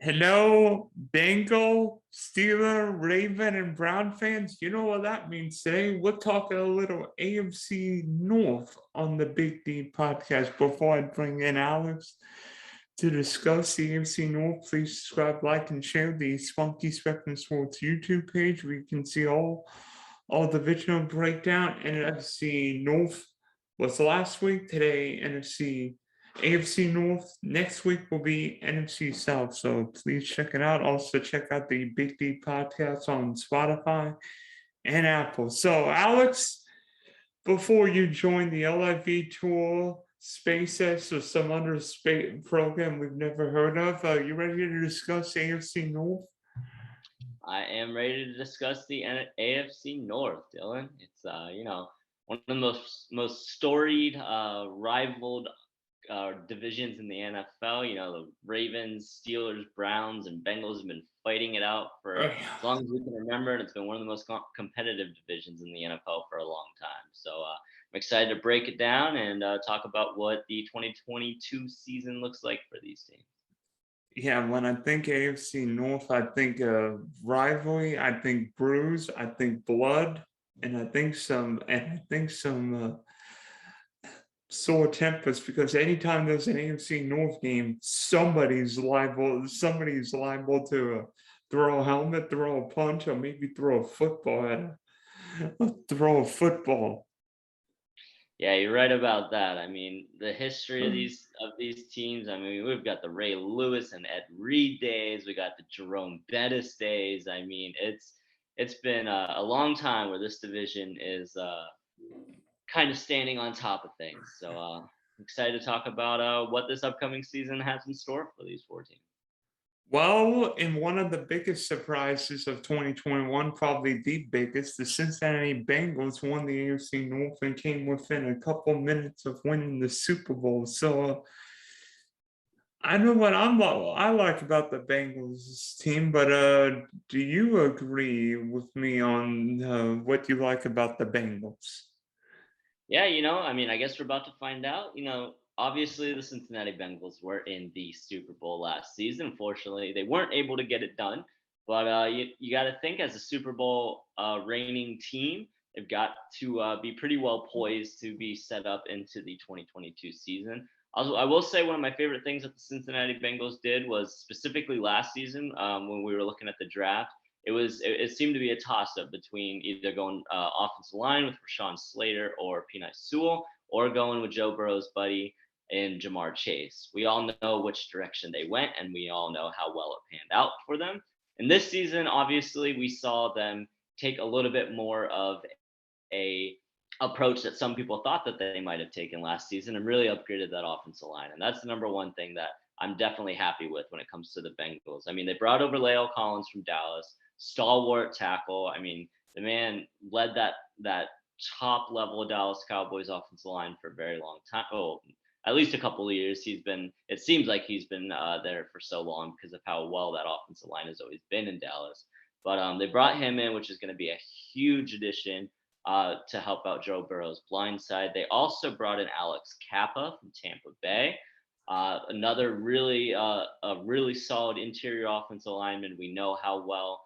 Hello, Bengal, Steeler, Raven, and Brown fans. You know what that means today? We're talking a little AFC North on the Big D podcast. Before I bring in Alex to discuss the AFC North, please subscribe, like, and share the Spunky Spectrum Sports YouTube page where you can see all the divisional breakdown. NFC North was last week. Today, AFC North. Next week will be NFC South. So please check it out. Also check out the Big D podcast on Spotify and Apple. So Alex, before you join the LIV tour, SpaceX, or some other space program we've never heard of, are you ready to discuss AFC North? I am ready to discuss the AFC North, Dylan. It's one of the most storied, rivaled divisions in the NFL. You know, the Ravens, Steelers, Browns, and Bengals have been fighting it out for as long as we can remember, and it's been one of the most competitive divisions in the NFL for a long time. So I'm excited to break it down and talk about what the 2022 season looks like for these teams. Yeah, when I think AFC North, I think rivalry, I think bruise, I think blood, and I think some sore tempers, because anytime there's an AFC North game, somebody's liable to throw a helmet, throw a punch, or maybe throw a football throw a football. Yeah, you're right about that. I mean, the history of these teams. I mean, we've got the Ray Lewis and Ed Reed days. We got the Jerome Bettis days. I mean, it's been a long time where this division is kind of standing on top of things. So I'm excited to talk about what this upcoming season has in store for these four teams. Well, in one of the biggest surprises of 2021, probably the biggest, the Cincinnati Bengals won the AFC North and came within a couple minutes of winning the Super Bowl. So I know what I like about the Bengals team, but do you agree with me on what you like about the Bengals? Yeah, I mean, I guess we're about to find out. Obviously the Cincinnati Bengals were in the Super Bowl last season. Unfortunately, they weren't able to get it done. But you got to think, as a Super Bowl reigning team, they've got to be pretty well poised to be set up into the 2022 season. I will say one of my favorite things that the Cincinnati Bengals did was, specifically last season, when we were looking at the draft, it seemed to be a toss up between either going offensive line with Rashawn Slater or Penei Sewell, or going with Joe Burrow's buddy in Jamar Chase. We all know which direction they went, and we all know how well it panned out for them. And this season, obviously, we saw them take a little bit more of a approach that some people thought that they might have taken last season, and really upgraded that offensive line. And that's the number one thing that I'm definitely happy with when it comes to the Bengals. I mean, they brought over La'el Collins from Dallas, stalwart tackle. I mean, the man led that top level Dallas Cowboys offensive line for a very long time. Oh, at least a couple of years. It seems like he's been there for so long because of how well that offensive line has always been in Dallas. But they brought him in, which is going to be a huge addition to help out Joe Burrow's blind side. They also brought in Alex Cappa from Tampa Bay. Another a really solid interior offensive lineman. We know how well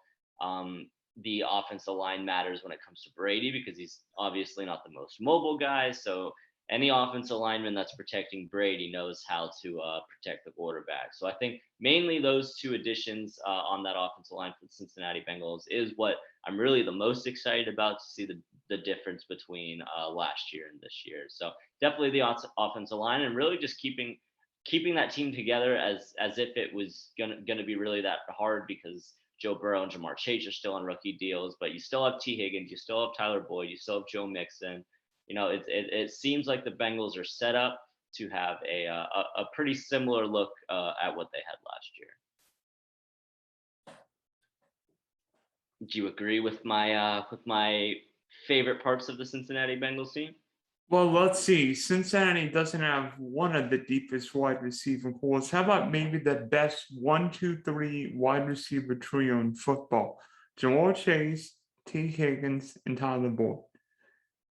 the offensive line matters when it comes to Brady, because he's obviously not the most mobile guy. So any offensive lineman that's protecting Brady knows how to protect the quarterback. So I think mainly those two additions on that offensive line for the Cincinnati Bengals is what I'm really the most excited about, to see the difference between last year and this year. So definitely the offensive line, and really just keeping that team together as if it was gonna be really that hard, because Joe Burrow and Jamar Chase are still on rookie deals, but you still have T. Higgins, you still have Tyler Boyd, you still have Joe Mixon. It seems like the Bengals are set up to have a pretty similar look at what they had last year. Do you agree with my favorite parts of the Cincinnati Bengals team? Well, let's see. Cincinnati doesn't have one of the deepest wide receiver cores. How about maybe the best 1-2-3 wide receiver trio in football? Jamar Chase, T. Higgins, and Tyler Boyd.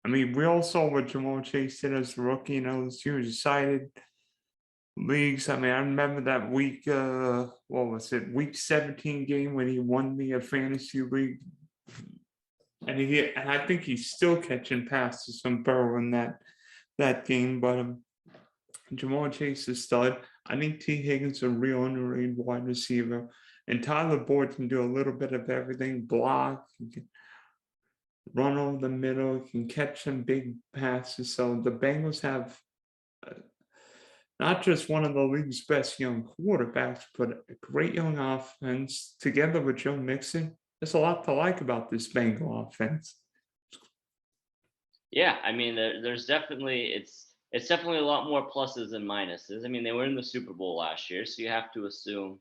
I mean, we all saw what Jamar Chase did as a rookie in LSU. He was excited. leagues. I mean, I remember that week, what was it, week 17 game when he won me a fantasy league. And I think he's still catching passes from Burrow in that game. But Jamal Chase is stud. I think T. Higgins is a real underrated wide receiver. And Tyler Boyd can do a little bit of everything, block, he can run over the middle, can catch some big passes. So the Bengals have not just one of the league's best young quarterbacks, but a great young offense together with Joe Mixon. There's a lot to like about this Bengal offense. Yeah, I mean, there's definitely it's definitely a lot more pluses than minuses. I mean, they were in the Super Bowl last year, so you have to assume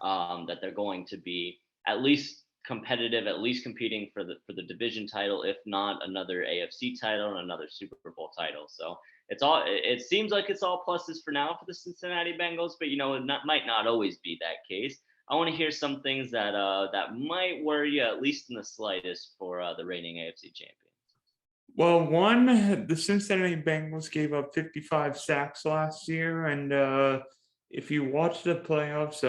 that they're going to be at least competitive, at least competing for the division title, if not another AFC title and another Super Bowl title. So it seems like it's all pluses for now for the Cincinnati Bengals, but might not always be that case. I want to hear some things that might worry you at least in the slightest for the reigning AFC champion. Well, one, the Cincinnati Bengals gave up 55 sacks last year, and if you watch the playoffs,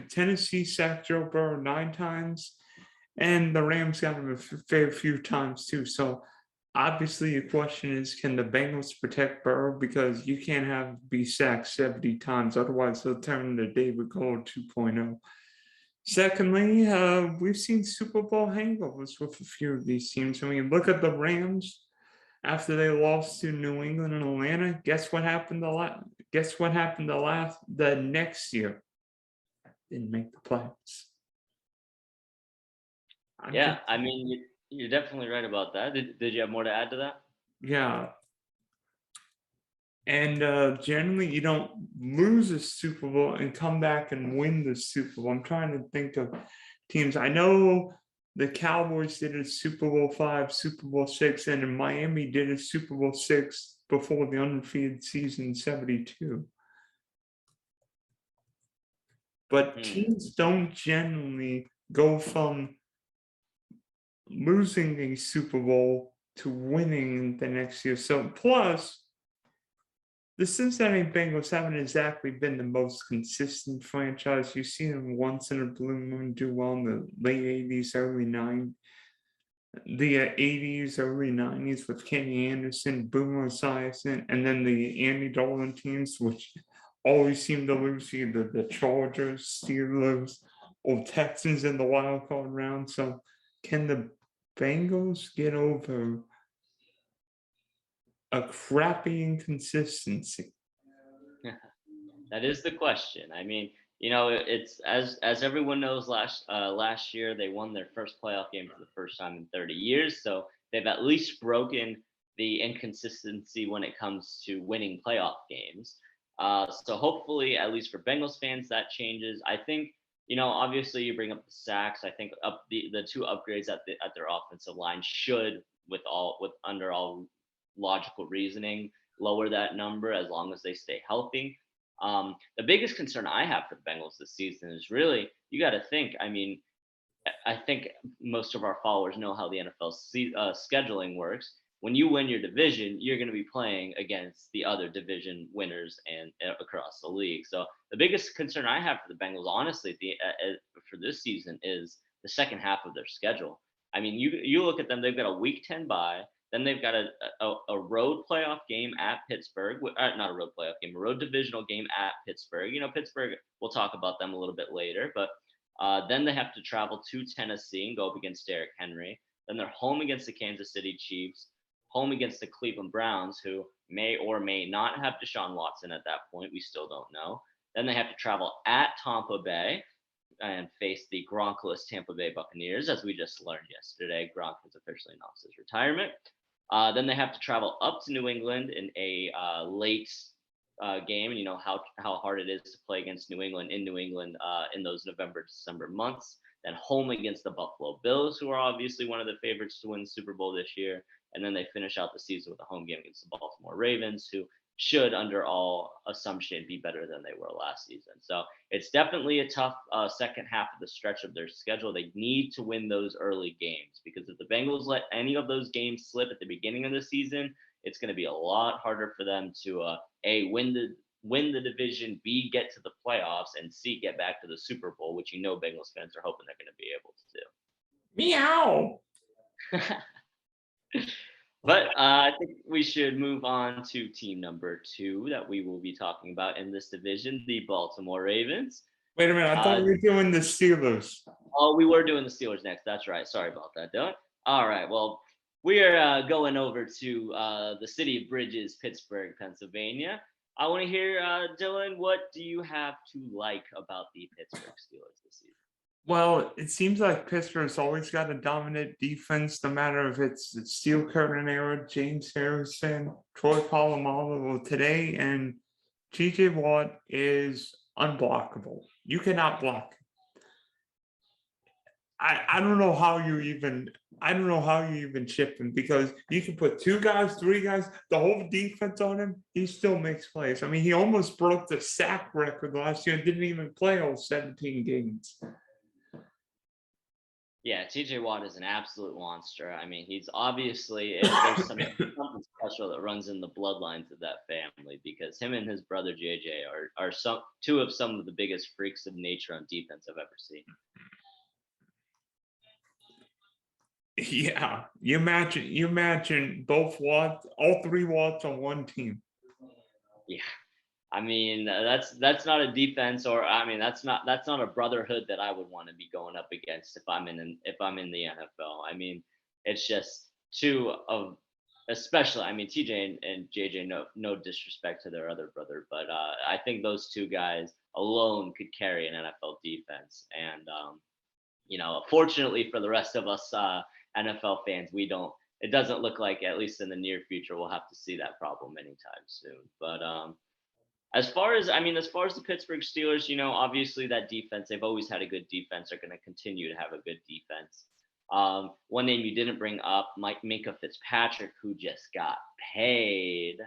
Tennessee sacked Joe Burrow 9 times, and the Rams got him a fair few times too. So obviously, the question is, can the Bengals protect Burrow? Because you can't be sacked 70 times, otherwise he'll turn into David Cole 2.0. Secondly, we've seen Super Bowl hangovers with a few of these teams. I mean, look at the Rams after they lost to New England and Atlanta. Guess what happened the next year? Didn't make the playoffs. Yeah, I mean, you're definitely right about that. Did you have more to add to that? Yeah. And generally, you don't lose a Super Bowl and come back and win the Super Bowl. I'm trying to think of teams. I know the Cowboys did a Super Bowl 5, Super Bowl 6, and in Miami did a Super Bowl 6 before the undefeated season 72. But teams don't generally go from losing a Super Bowl to winning the next year. So plus, the Cincinnati Bengals haven't exactly been the most consistent franchise. You see them once in a blue moon do well in the late 80s, early 90s. The 80s, early 90s with Kenny Anderson, Boomer Esiason, and then the Andy Dalton teams, which always seem to lose, either the Chargers, Steelers, or Texans in the wild card round. So can the Bengals get over a crappy inconsistency? That is the question. I mean, it's as everyone knows. Last year they won their first playoff game for the first time in 30 years, so they've at least broken the inconsistency when it comes to winning playoff games. So hopefully, at least for Bengals fans, that changes. I think obviously you bring up the sacks. I think up the two upgrades at their offensive line should, under all logical reasoning, lower that number as long as they stay healthy. The biggest concern I have for the Bengals this season is really, you got to think. I mean, I think most of our followers know how the NFL scheduling works. When you win your division, you're going to be playing against the other division winners and across the league. So the biggest concern I have for the Bengals, honestly, for this season is the second half of their schedule. I mean, you look at them; they've got a Week 10 bye. Then they've got a road playoff game at Pittsburgh. Not a road playoff game, a road divisional game at Pittsburgh. Pittsburgh, we'll talk about them a little bit later. But then they have to travel to Tennessee and go up against Derrick Henry. Then they're home against the Kansas City Chiefs, home against the Cleveland Browns, who may or may not have Deshaun Watson at that point. We still don't know. Then they have to travel at Tampa Bay and face the Gronkless Tampa Bay Buccaneers, as we just learned yesterday. Gronk has officially announced his retirement. Then they have to travel up to New England in a late game, and how hard it is to play against New England in those November, December months. Then home against the Buffalo Bills, who are obviously one of the favorites to win the Super Bowl this year. And then they finish out the season with a home game against the Baltimore Ravens, who should, under all assumption, be better than they were last season. So it's definitely a tough second half of the stretch of their schedule. They need to win those early games, because if the Bengals let any of those games slip at the beginning of the season, it's going to be a lot harder for them to win win the division, B, get to the playoffs, and C, get back to the Super Bowl, which Bengals fans are hoping they're going to be able Meow. to do. But I think we should move on to team number 2 that we will be talking about in this division, the Baltimore Ravens. Wait a minute, I thought we were doing the Steelers. Oh, we were doing the Steelers next. That's right. Sorry about that, Dylan. All right. Well, we are going over to the city of Bridges, Pittsburgh, Pennsylvania. I want to hear, Dylan, what do you have to like about the Pittsburgh Steelers this season? Well, it seems like Pittsburgh's always got a dominant defense, no matter if it's the Steel Curtain era, James Harrison, Troy Polamalu today, and TJ Watt is unblockable. You cannot block. I don't know how you even chip him, because you can put 2 guys, 3 guys, the whole defense on him. He still makes plays. I mean, he almost broke the sack record last year and didn't even play all 17 games. Yeah, TJ Watt is an absolute monster. I mean, he's obviously, there's something special that runs in the bloodlines of that family, because him and his brother JJ are two of some of the biggest freaks of nature on defense I've ever seen. Yeah, you imagine both Watts, all 3 Watts on one team. Yeah. I mean, that's not a defense, or I mean, that's not a brotherhood that I would want to be going up against if I'm in the NFL. I mean, it's just 2 of, especially, I mean, TJ and JJ, no disrespect to their other brother, but I think those 2 guys alone could carry an NFL defense. And fortunately for the rest of us NFL fans, it doesn't look like, at least in the near future, we'll have to see that problem anytime soon. But as far as the Pittsburgh Steelers, obviously that defense, they've always had a good defense. They're going to continue to have a good defense. One name you didn't bring up, Minkah Fitzpatrick, who just got paid,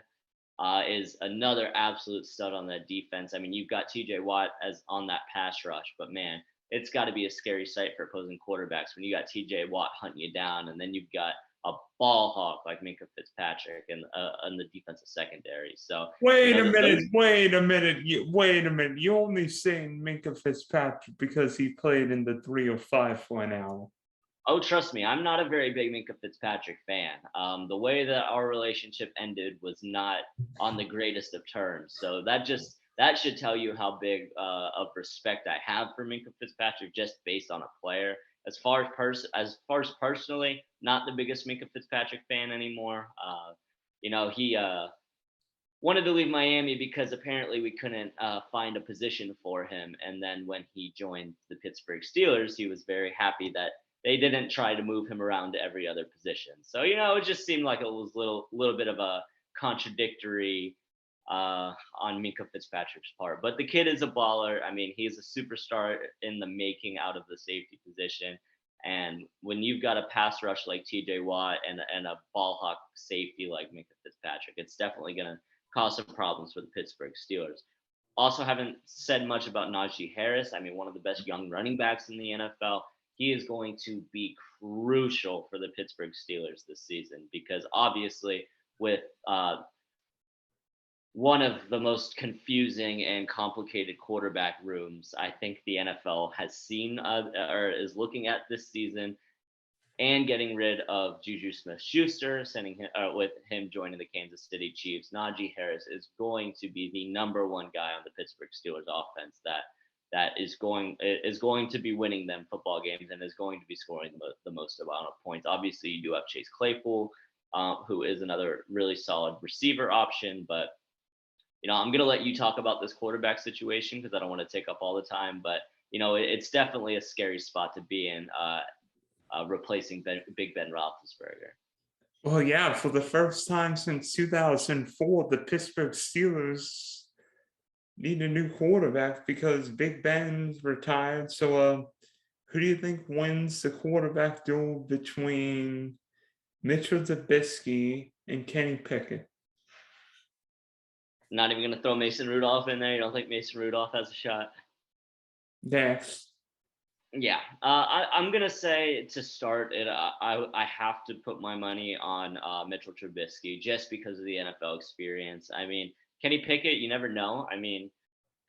is another absolute stud on that defense. I mean, you've got TJ Watt as on that pass rush, but man, it's got to be a scary sight for opposing quarterbacks when you got TJ Watt hunting you down, and then you've got a ball hawk like Minkah Fitzpatrick and the defensive secondary. So wait a minute. You're only saying Minkah Fitzpatrick because he played in the 305 for an hour. Oh, trust me, I'm not a very big Minkah Fitzpatrick fan. The way that our relationship ended was not on the greatest of terms. So that should tell you how big of respect I have for Minkah Fitzpatrick, just based on a player. As far as personally, not the biggest Minkah Fitzpatrick fan anymore. He wanted to leave Miami because apparently we couldn't find a position for him. And then when he joined the Pittsburgh Steelers, he was very happy that they didn't try to move him around to every other position. So, it just seemed like it was a little bit of a contradictory on Minkah Fitzpatrick's part. But the kid is a baller. I mean, he's a superstar in the making out of the safety position. And when you've got a pass rush like TJ Watt and a ball hawk safety like Minkah Fitzpatrick, it's definitely going to cause some problems for the Pittsburgh Steelers. Also, haven't said much about Najee Harris. I mean, one of the best young running backs in the NFL. He is going to be crucial for the Pittsburgh Steelers this season, because obviously with one of the most confusing and complicated quarterback rooms I think the NFL has seen or is looking at this season, and getting rid of Juju Smith-Schuster, sending him with him joining the Kansas City Chiefs, Najee Harris is going to be the number 1 guy on the Pittsburgh Steelers offense that is going to be winning them football games and is going to be scoring the most amount of points. Obviously, you do have Chase Claypool, who is another really solid receiver option, but I'm going to let you talk about this quarterback situation because I don't want to take up all the time, but it's definitely a scary spot to be in, replacing Big Ben Roethlisberger. Well, yeah, for the first time since 2004, the Pittsburgh Steelers need a new quarterback because Big Ben's retired. So who do you think wins the quarterback duel between Mitchell Trubisky and Kenny Pickett? Not even going to throw Mason Rudolph in there? You don't think Mason Rudolph has a shot? Next. Yeah, I'm going to say to start it, I have to put my money on Mitchell Trubisky just because of the NFL experience. I mean, Kenny Pickett, you never know. I mean,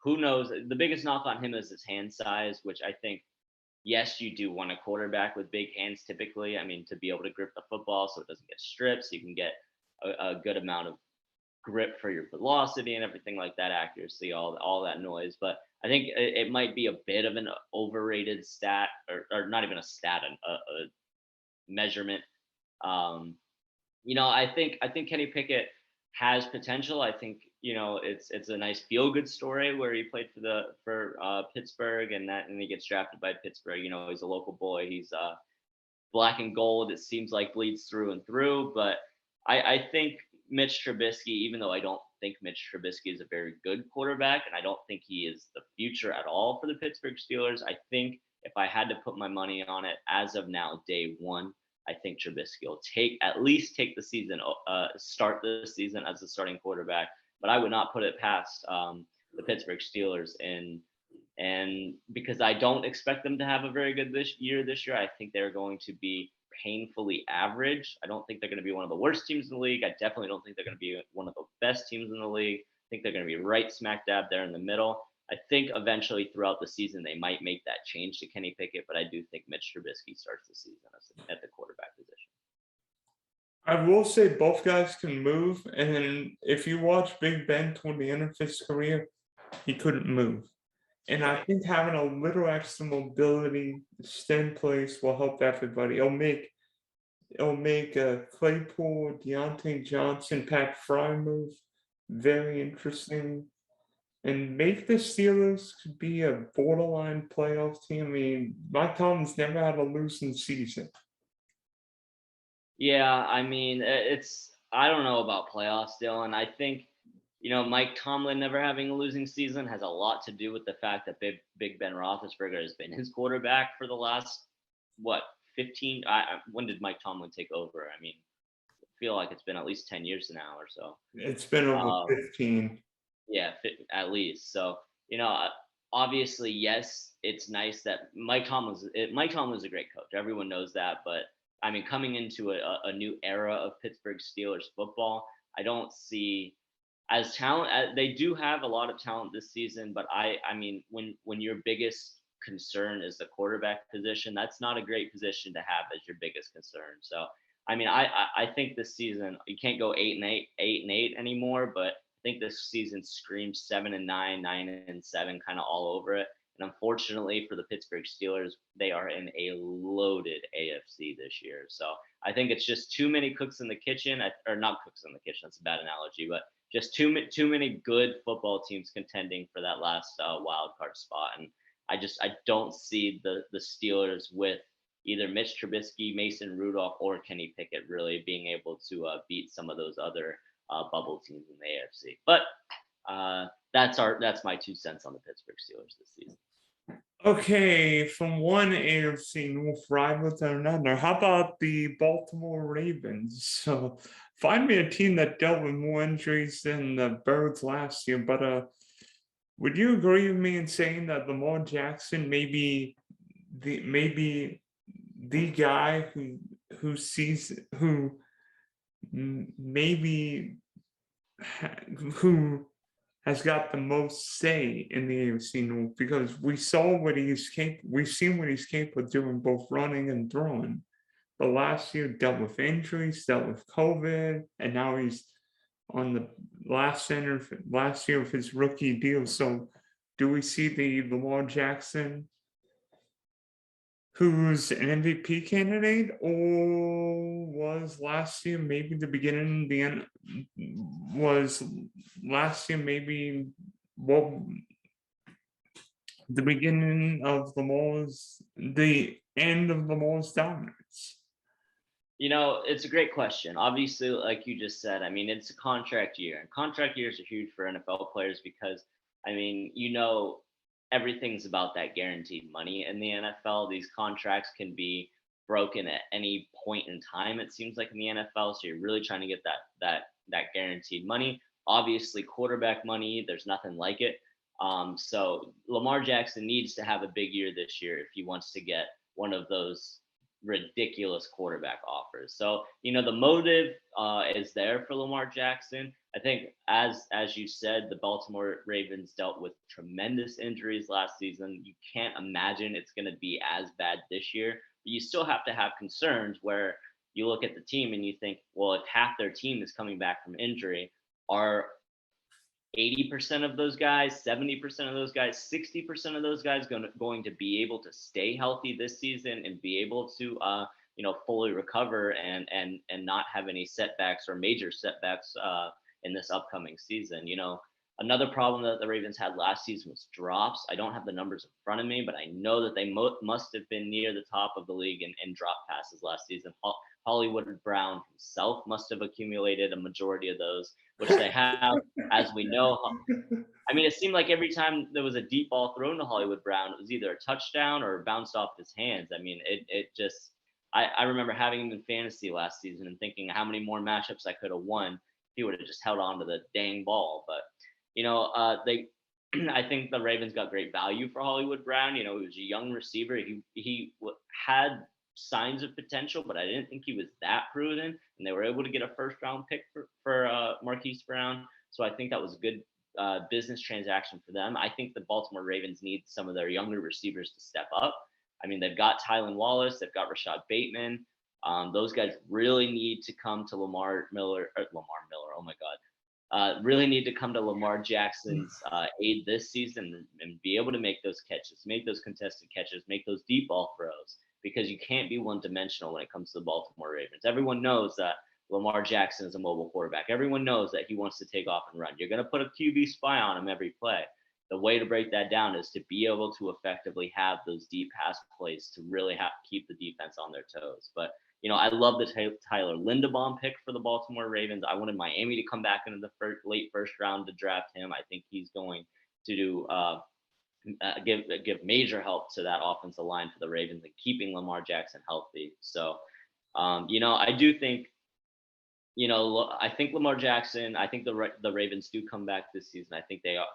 who knows? The biggest knock on him is his hand size, which I think, yes, you do want a quarterback with big hands typically. I mean, to be able to grip the football so it doesn't get stripped, so you can get a good amount of grip for your velocity and everything like that, accuracy, all that noise. But I think it might be a bit of an overrated stat, or not even a stat, a measurement. Um, I think Kenny Pickett has potential. I think it's a nice feel good story where he played for Pittsburgh, and he gets drafted by Pittsburgh. He's a local boy. He's black and gold. It seems like bleeds through and through. But I think Mitch Trubisky, even though I don't think Mitch Trubisky is a very good quarterback, and I don't think he is the future at all for the Pittsburgh Steelers, I think if I had to put my money on it as of now, day one, I think Trubisky will at least take the season, start the season as a starting quarterback. But I would not put it past the Pittsburgh Steelers, and because I don't expect them to have a very good this year, I think they're going to be painfully average. I don't think they're going to be one of the worst teams in the league. I definitely don't think they're going to be one of the best teams in the league. I think they're going to be right smack dab there in the middle. I think eventually throughout the season they might make that change to Kenny Pickett, but I do think Mitch Trubisky starts the season at the quarterback position. I will say both guys can move, and if you watch Big Ben toward the end of his career, he couldn't move. And I think having a little extra mobility, stay in place will help everybody. It'll make Claypool, Deontay Johnson, Pat Fry move very interesting, and make the Steelers could be a borderline playoff team. I mean, Mike Tomlin's never had a losing season. Yeah, I mean, I don't know about playoffs, Dylan. I think Mike Tomlin never having a losing season has a lot to do with the fact that Big Ben Roethlisberger has been his quarterback for the last 15. When did Mike Tomlin take over? I mean, I feel like it's been at least 10 years now or so. It's been over 15. Yeah, at least. So obviously, yes, it's nice that Mike Tomlin's a great coach. Everyone knows that, but I mean, coming into a new era of Pittsburgh Steelers football, I don't see as talent. They do have a lot of talent this season, but I mean, when your biggest concern is the quarterback position, that's not a great position to have as your biggest concern. So, I mean, I think this season you can't go 8-8 anymore, but I think this season screams 7-9, 9-7, kind of all over it. And unfortunately for the Pittsburgh Steelers, they are in a loaded AFC this year. So I think it's just too many cooks in the kitchen, or not cooks in the kitchen. That's a bad analogy, but just too many good football teams contending for that last wild card spot. And I don't see the Steelers with either Mitch Trubisky, Mason Rudolph, or Kenny Pickett really being able to beat some of those other bubble teams in the AFC. But that's my 2 cents on the Pittsburgh Steelers this season. Okay, from one AFC North rival to another, how about the Baltimore Ravens? So, find me a team that dealt with more injuries than the Birds last year, but would you agree with me in saying that Lamar Jackson may be the guy who has got the most say in the AFC North, because we've seen what he's capable of doing, both running and throwing. But last year dealt with injuries, dealt with COVID, and now he's on the last year of his rookie deal. So do we see the Lamar Jackson who's an MVP candidate, or was last year maybe the beginning, the end? Was last year maybe the beginning of the end of Lamar's dominance? It's a great question. Obviously, like you just said, I mean, it's a contract year, and contract years are huge for NFL players because, I mean, everything's about that guaranteed money in the NFL. These contracts can be broken at any point in time, it seems like, in the NFL. So you're really trying to get that guaranteed money. Obviously, quarterback money, there's nothing like it. So Lamar Jackson needs to have a big year this year if he wants to get one of those ridiculous quarterback offers. So, the motive is there for Lamar Jackson. I think as you said, the Baltimore Ravens dealt with tremendous injuries last season. You can't imagine it's going to be as bad this year, but you still have to have concerns where you look at the team and you think, well, if half their team is coming back from injury, are 80% of those guys, 70% of those guys, 60% of those guys going to be able to stay healthy this season and be able to fully recover and not have any setbacks or major setbacks in this upcoming season. Another problem that the Ravens had last season was drops. I don't have the numbers in front of me, but I know that they must have been near the top of the league in drop passes last season. Hollywood Brown himself must have accumulated a majority of those, which they have, as we know. I mean, it seemed like every time there was a deep ball thrown to Hollywood Brown, it was either a touchdown or bounced off his hands. I mean, it just, I remember having him in fantasy last season and thinking how many more matchups I could have won if he would have just held on to the dang ball. But, I think the Ravens got great value for Hollywood Brown. He was a young receiver. He had signs of potential, but I didn't think he was that proven. And they were able to get a first round pick for Marquise Brown. So I think that was a good business transaction for them. I think the Baltimore Ravens need some of their younger receivers to step up. I mean, they've got Tylan Wallace, they've got Rashad Bateman. Those guys really need to come to Lamar Miller. Oh my God. Really need to come to Lamar Jackson's aid this season and be able to make those catches, make those contested catches, make those deep ball throws, because you can't be one-dimensional when it comes to the Baltimore Ravens. Everyone knows that Lamar Jackson is a mobile quarterback. Everyone knows that he wants to take off and run. You're going to put a QB spy on him every play. The way to break that down is to be able to effectively have those deep pass plays to really keep the defense on their toes. But I love the Tyler Linderbaum pick for the Baltimore Ravens. I wanted Miami to come back into the late first round to draft him. I think he's going to do give major help to that offensive line for the Ravens and keeping Lamar Jackson healthy. So, I do think, I think Lamar Jackson. I think the Ravens do come back this season. I think they are,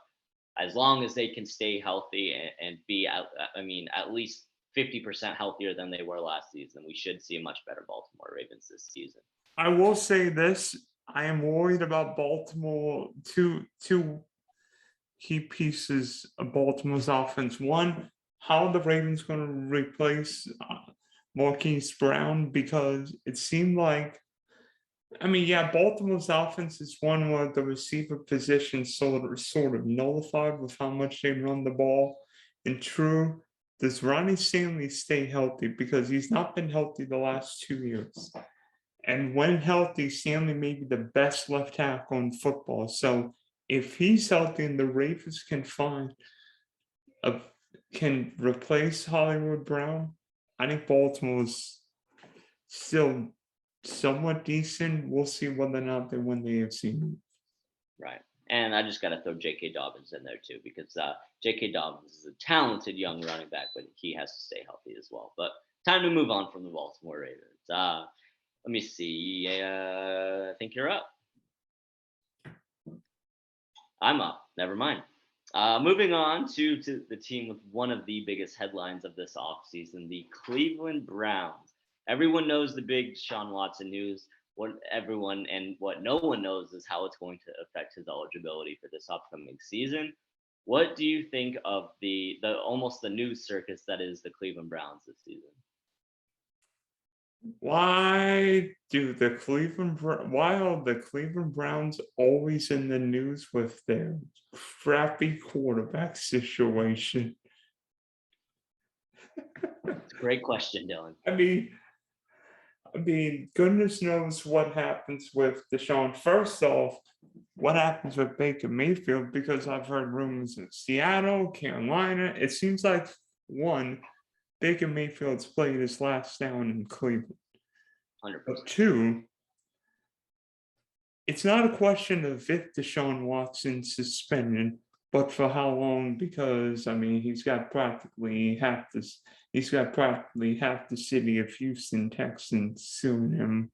as long as they can stay healthy and be at least 50% healthier than they were last season, we should see a much better Baltimore Ravens this season. I will say this: I am worried about Baltimore. Two key pieces of Baltimore's offense. One, how are the Ravens going to replace Marquise Brown? Because it seemed like, Baltimore's offense is one where the receiver position sort of nullified with how much they run the ball. And true, does Ronnie Stanley stay healthy? Because he's not been healthy the last 2 years. And when healthy, Stanley may be the best left tackle in football. So if he's healthy and the Ravens can replace Hollywood Brown, I think Baltimore's still somewhat decent. We'll see whether or not they win the AFC North. Right. And I just got to throw J.K. Dobbins in there too, because J.K. Dobbins is a talented young running back, but he has to stay healthy as well. But time to move on from the Baltimore Ravens. Let me see. I think you're up. I'm up. Never mind. Moving on to the team with one of the biggest headlines of this offseason, the Cleveland Browns. Everyone knows the big Deshaun Watson news. What no one knows is how it's going to affect his eligibility for this upcoming season. What do you think of the almost the news circus that is the Cleveland Browns this season? Why are the Cleveland Browns always in the news with their crappy quarterback situation? It's a great question, Dylan. I mean, goodness knows what happens with Deshaun. First off, what happens with Baker Mayfield? Because I've heard rumors of Seattle, Carolina. It seems like Baker Mayfield's played his last down in Cleveland. 100%. But two, it's not a question of if Deshaun Watson's suspended, but for how long? Because he's got practically half the city of Houston Texans suing him.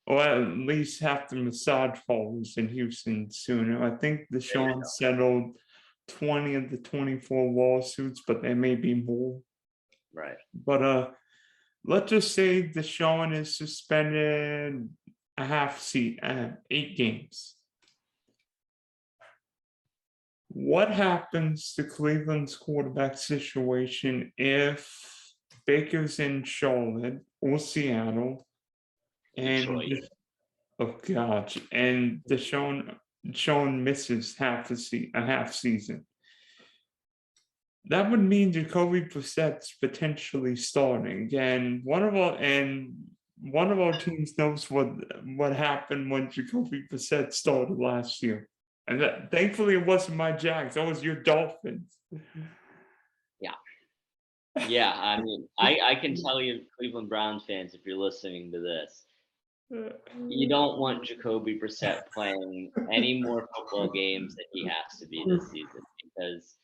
Or at least half the massage parlors in Houston suing him. I think Deshaun settled 20 of the 24 lawsuits, but there may be more. Right. But let's just say Deshaun is suspended. 8 games. What happens to Cleveland's quarterback situation if Baker's in Charlotte or Seattle and Detroit. oh gosh, and Deshaun misses a half season? That would mean Jacoby Brissett's potentially starting, and one of our teams knows what happened when Jacoby Brissett started last year. And thankfully, it wasn't my Jags. That was your Dolphins. Yeah, I mean, I can tell you, Cleveland Browns fans, if you're listening to this, you don't want Jacoby Brissett playing any more football games than he has to be this season, because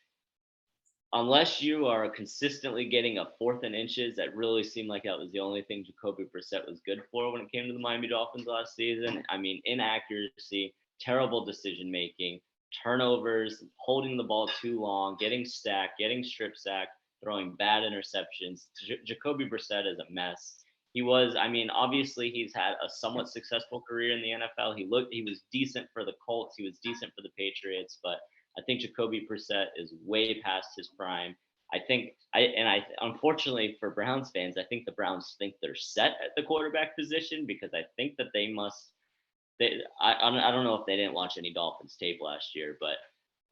unless you are consistently getting a 4th and inches, that really seemed like that was the only thing Jacoby Brissett was good for when it came to the Miami Dolphins last season. I mean, inaccuracy, terrible decision making, turnovers, holding the ball too long, getting stacked, getting strip sacked, throwing bad interceptions. Jacoby Brissett is a mess. He was, I mean, obviously he's had a somewhat successful career in the NFL. He was decent for the Colts. He was decent for the Patriots, but I think Jacoby Brissett is way past his prime. Unfortunately for Browns fans, I think the Browns think they're set at the quarterback position, because I think that I don't know if they didn't watch any Dolphins tape last year, but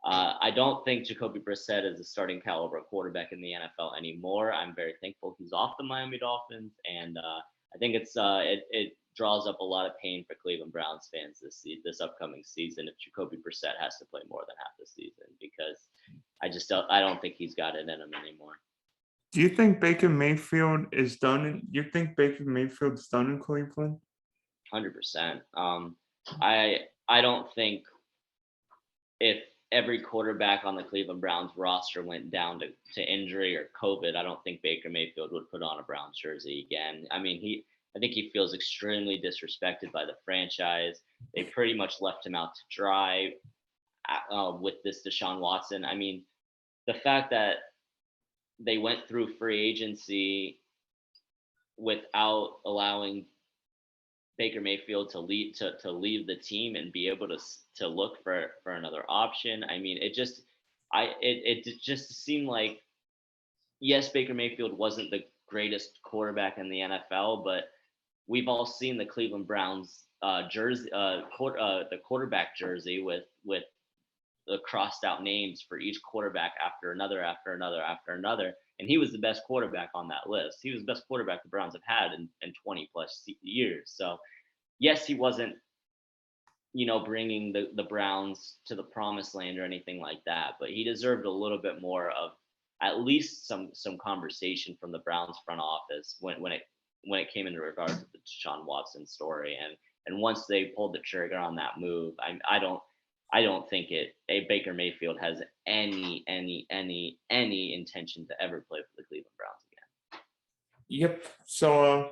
I don't think Jacoby Brissett is a starting caliber quarterback in the NFL anymore. I'm very thankful he's off the Miami Dolphins, and I think it draws up a lot of pain for Cleveland Browns fans this upcoming season if Jacoby Brissett has to play more than half the season, because I don't think he's got it in him anymore. Do you think Baker Mayfield is done? You think Baker Mayfield's done in Cleveland? 100%. I don't think if every quarterback on the Cleveland Browns roster went down to injury or COVID, I don't think Baker Mayfield would put on a Browns jersey again. I mean, I think he feels extremely disrespected by the franchise. They pretty much left him out to dry with this Deshaun Watson. I mean, the fact that they went through free agency without allowing Baker Mayfield to leave the team and be able to look for another option. I mean, it just seemed like, yes, Baker Mayfield wasn't the greatest quarterback in the NFL, but we've all seen the Cleveland Browns jersey, the quarterback jersey with the crossed out names for each quarterback after another, and he was the best quarterback on that list. He was the best quarterback the Browns have had in 20 plus years. So yes, he wasn't, bringing the Browns to the promised land or anything like that, but he deserved a little bit more of at least some conversation from the Browns front office when it came into regards to the Deshaun Watson story. And once they pulled the trigger on that move, I don't think Baker Mayfield has any intention to ever play for the Cleveland Browns again. Yep. So,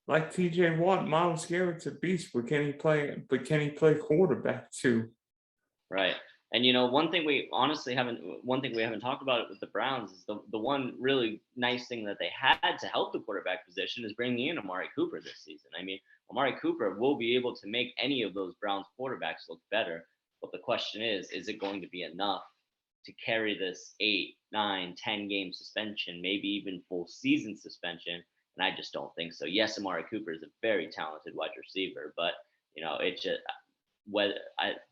like TJ Watt, Myles Garrett's a beast, but can he play quarterback too? Right. And one thing we haven't talked about with the Browns is the one really nice thing that they had to help the quarterback position is bringing in Amari Cooper this season. I mean, Amari Cooper will be able to make any of those Browns quarterbacks look better. But the question is it going to be enough to carry this 8, 9, 10 game suspension, maybe even full season suspension? And I just don't think so. Yes, Amari Cooper is a very talented wide receiver, but it just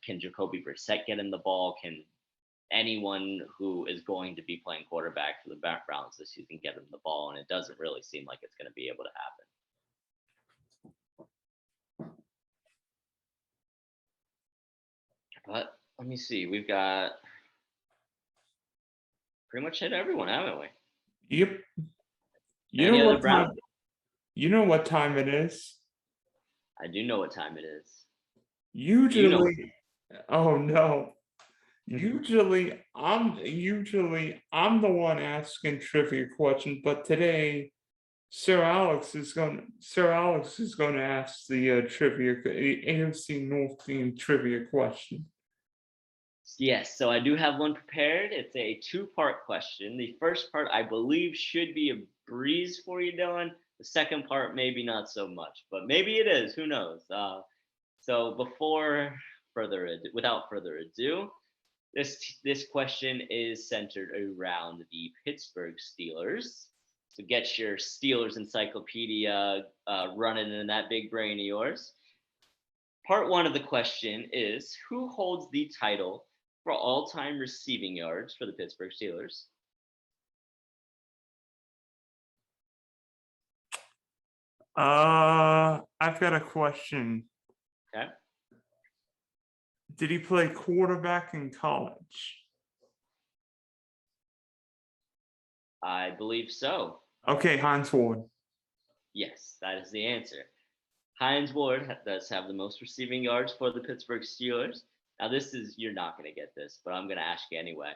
can Jacoby Brissett get him the ball? Can anyone who is going to be playing quarterback for the Browns this season get him the ball? And it doesn't really seem like it's going to be able to happen. But let me see. We've got pretty much hit everyone, haven't we? Yep. You know what time it is? I do know what time it is. Usually, oh no. Usually I'm the one asking trivia questions, but today Sir Alex is going to ask the AFC North team trivia question. Yes, so I do have one prepared. It's a 2-part question. The first part, I believe, should be a breeze for you, Dylan. The second part, maybe not so much, but maybe it is. Who knows? So without further ado, this question is centered around the Pittsburgh Steelers. So get your Steelers encyclopedia running in that big brain of yours. Part one of the question is, who holds the title for all-time receiving yards for the Pittsburgh Steelers? I've got a question. Okay. Did he play quarterback in college? I believe so. Okay, Hines Ward. Yes, that is the answer. Hines Ward does have the most receiving yards for the Pittsburgh Steelers. Now, you're not going to get this, but I'm going to ask you anyway.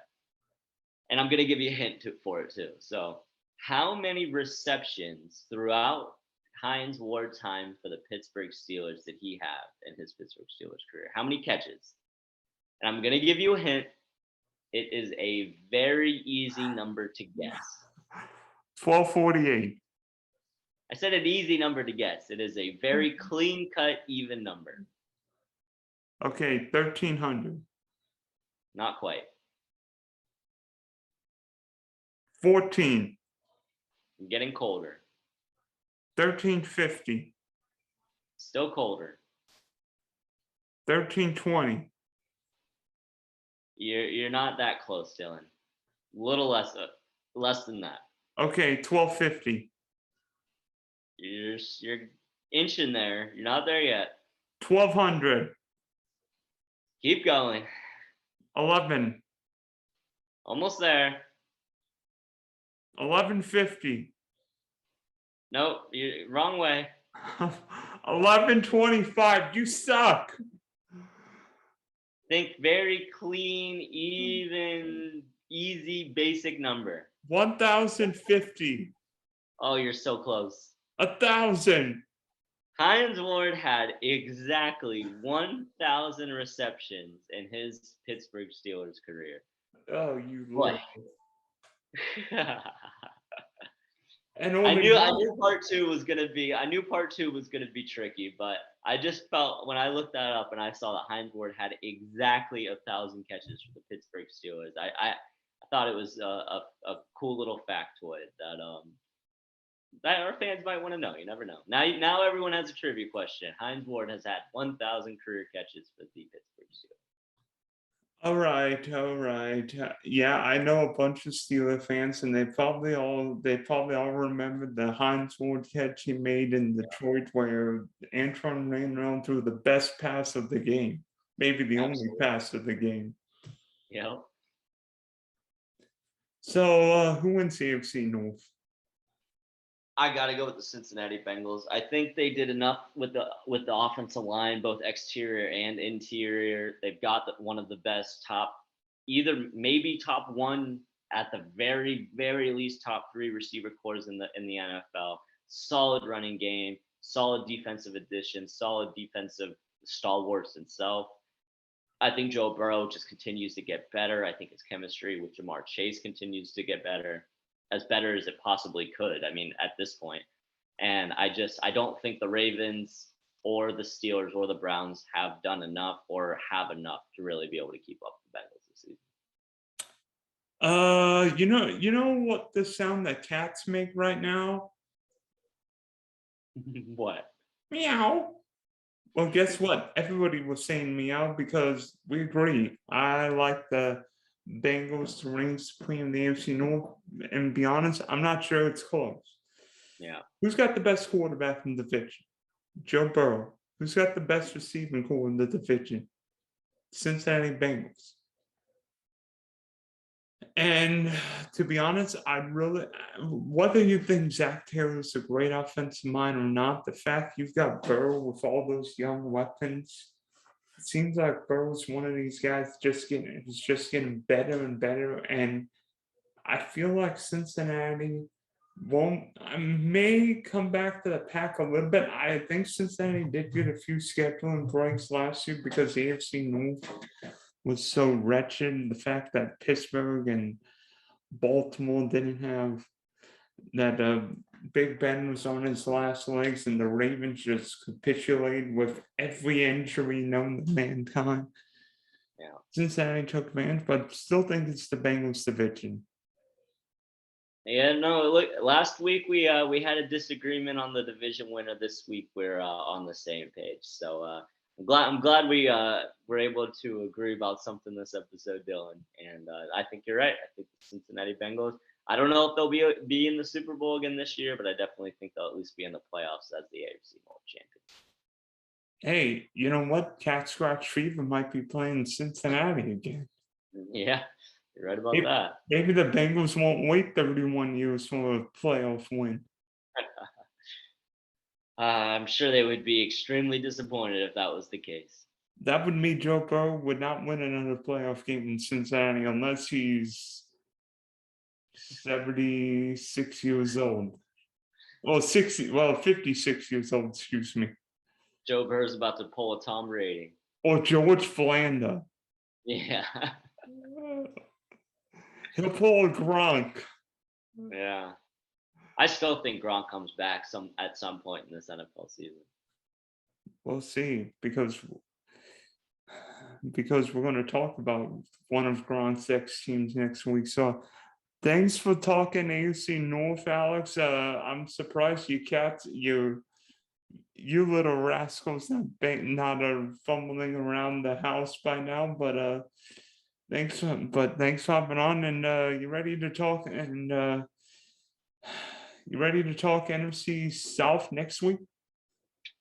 And I'm going to give you a hint for it too. So, how many receptions throughout Hines Ward's time for the Pittsburgh Steelers did he have in his Pittsburgh Steelers career? How many catches? And I'm going to give you a hint. It is a very easy number to guess. 1248. I said an easy number to guess. It is a very clean-cut, even number. Okay, 1300. Not quite. 14. I'm getting colder. 1350. Still colder. 1320. You're not that close, Dylan. A little less than that. Okay, 1250. You're inching there. You're not there yet. 1200. Keep going. 11. Almost there. 1150. Nope, you're wrong way. 1125. You suck. Think very clean, even, easy, basic number. 1050. Oh, you're so close. 1000. Hines Ward had exactly 1,000 receptions in his Pittsburgh Steelers career. Oh, you Boy. And I knew part two was gonna be tricky, but I just felt when I looked that up and I saw that Hines Ward had exactly 1,000 catches for the Pittsburgh Steelers. I thought it was a cool little factoid that our fans might want to know. You never know. Now everyone has a trivia question. Hines Ward has had 1,000 career catches for the Pittsburgh Steelers. All right. Yeah, I know a bunch of Steeler fans, and they probably all remember the Hines Ward catch he made in Detroit, where Antron ran around through the best pass of the game, maybe the only pass of the game. Yeah. So, who wins the AFC North? I got to go with the Cincinnati Bengals. I think they did enough with the offensive line, both exterior and interior. They've got one of the best maybe top one, at the very, very least top three receiver cores in the NFL. Solid running game, solid defensive addition, solid defensive stalwarts himself. I think Joe Burrow just continues to get better. I think his chemistry with Jamar Chase continues to get better as it possibly could. I mean, at this point. And I don't think the Ravens or the Steelers or the Browns have done enough or have enough to really be able to keep up with the Bengals this season. You know what the sound that cats make right now? What? Meow. Well, guess what? Everybody was saying meow because we agree. I like the Bengals to reign supreme in the AFC North. And to be honest, I'm not sure it's close. Yeah. Who's got the best quarterback in the division? Joe Burrow. Who's got the best receiving core in the division? Cincinnati Bengals. And to be honest, whether you think Zach Taylor is a great offensive mind or not, the fact you've got Burrow with all those young weapons, it seems like Burrow's one of these guys just getting better and better. And I feel like Cincinnati may come back to the pack a little bit. I think Cincinnati did get a few scheduling breaks last year because the AFC North was so wretched. The fact that Pittsburgh and Baltimore didn't have that Big Ben was on his last legs and the Ravens just capitulated with every injury known to mankind. Yeah. Cincinnati took advantage, but still think it's the Bengals division. Yeah, no. Look, last week we had a disagreement on the division winner. This week we're on the same page. So I'm glad we were able to agree about something this episode, Dylan. And I think you're right. I think the Cincinnati Bengals. I don't know if they'll be in the Super Bowl again this year, but I definitely think they'll at least be in the playoffs as the AFC North champion. Hey, you know what? Cat Scratch Fever might be playing Cincinnati again. Yeah, you're right about Maybe, that. maybe the Bengals won't wait 31 years for a playoff win. I'm sure they would be extremely disappointed if that was the case. That would mean Joe Burrow would not win another playoff game in Cincinnati unless he's 76 years old. Well, 56 years old, excuse me. Joe Burrow's about to pull a Tom Brady. Or George Flanda. Yeah. He'll pull a Gronk. Yeah. I still think Gronk comes back at some point in this NFL season. We'll see, because we're going to talk about one of Gronk's ex teams next week. So thanks for talking AFC North, Alex. I'm surprised you little rascals not fumbling around the house by now. But thanks for hopping on, and you ready to talk NFC South next week?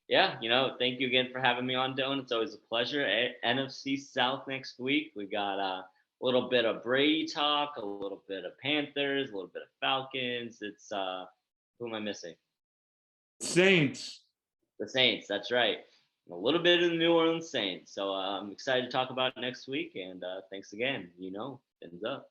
Yeah, thank you again for having me on, Dylan. It's always a pleasure. NFC South next week. We got a little bit of Brady talk, a little bit of Panthers, a little bit of Falcons. It's who am I missing? Saints. The Saints. That's right. A little bit of the New Orleans Saints. So I'm excited to talk about it next week. And thanks again. Fins up.